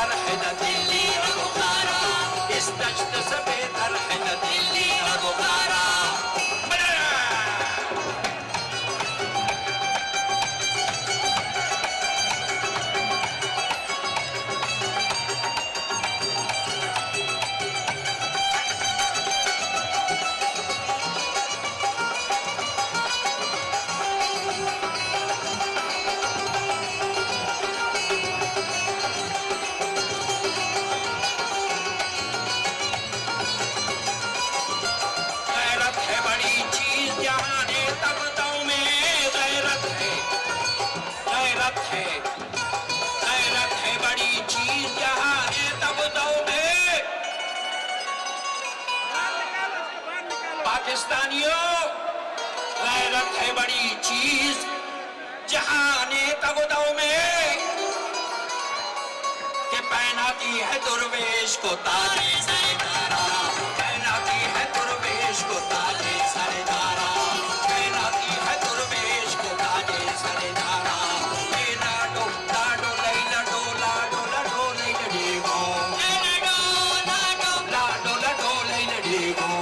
बेहतर है न दिल्ली न बुखारा, इस दश्त से बेहतर है न दिल्ली न बुखारा। पाकिस्तानियों, गैरत है बड़ी चीज जहाने तगदाओं में कि पहनाती है दुर्वेश को ताजे सरदारा, पहनाती है दुर्वेश को ताजे सरदारा, पहनाती है दुर्वेश को ताजे सरदारा। ये लाडो लाडो लई लडो लाडो लडो लई लडीगो, लाडो लाडो लई लडीगो।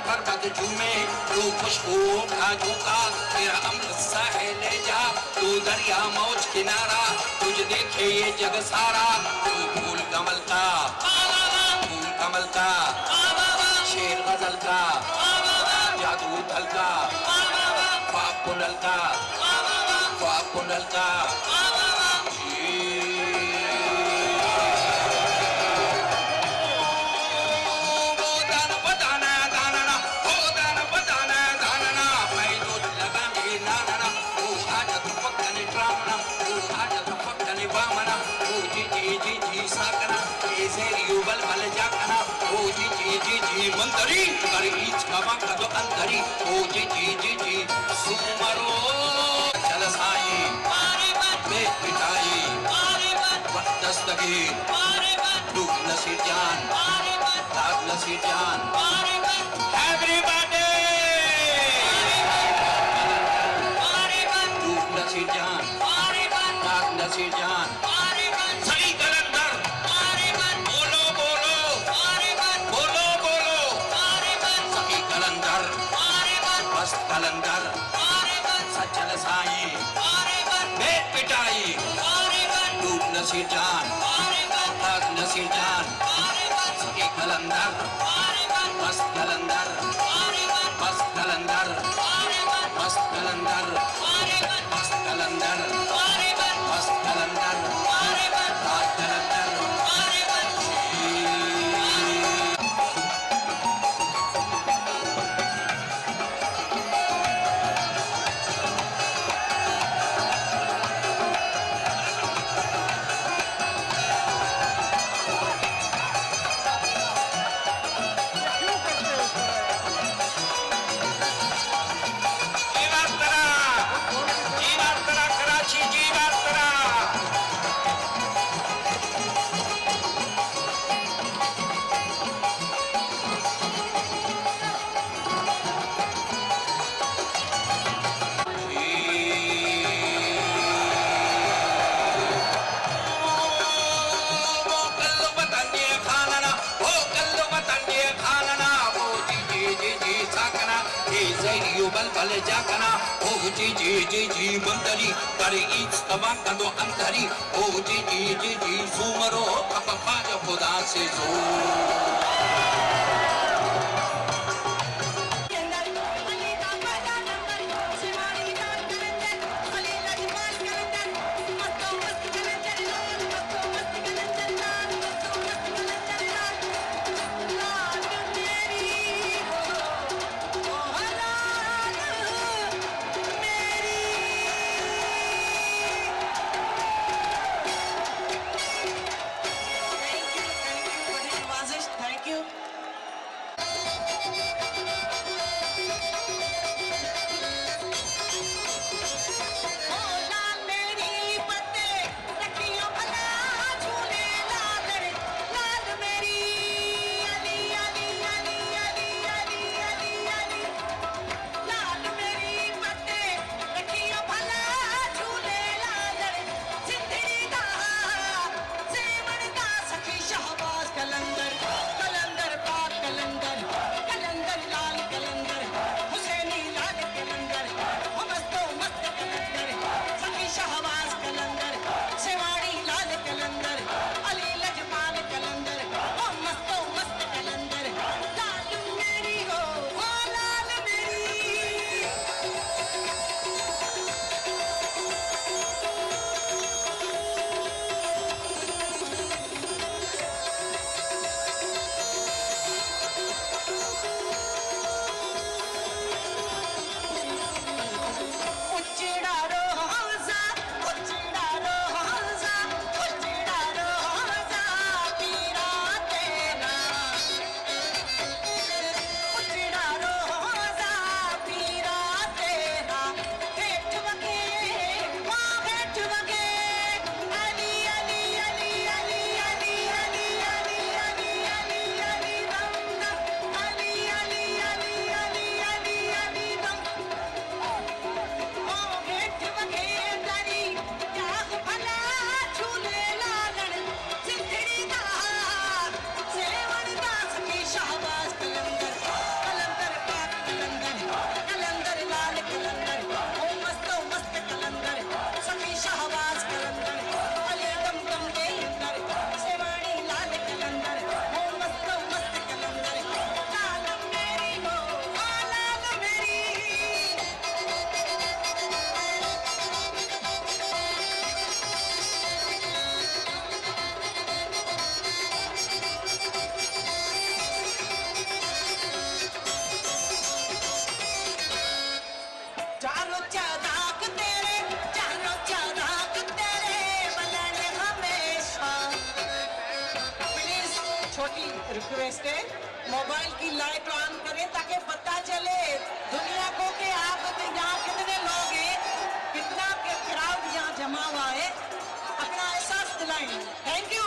पर्वत झूमे तू खुशबुओं का झोंका, तेरा अमृत साहिल जा तू दरिया मौज किनारा, तुझ देखे ये जग सारा। तू फूल कमल का, फूल कमल का, शेर गजल का, जादू दल का, ख्वाब कुंडल का, ख्वाब कुंडल का। मंदरी कर ईच कमा का तो अंतरी ओ जी जी जी जी सुमरो चल साई बेट पिटाई दस्तगी डूब नसीर जान दाग नसीर जान एवरीबॉडी डूब नसीर जान दाग नसीर जान सही कलंदर बोलो बोलो बोलो बोलो सही कलंदर मस्त कलंदर सच्चल साई बेट पिटाई डूब नसीर जान दाग नसीर जान सही कलंदर मस्त कलंदर मस्त कलंदर मस्त कलंदर मस्त कलंदर मस्त कलंदर राज कलंदर। बल जाकना ओ जी जी जी जी मंदरी करे ईच तबा कदो अंतरी ओ जी जी जी जी सुमरो अपा खुदा से जो रिक्वेस्ट है मोबाइल की लाइट ऑन करें ताकि पता चले दुनिया को कि आप यहाँ कितने लोग हैं, कितना क्राउड यहाँ जमा हुआ है, अपना एहसास दिलाएं। Thank you.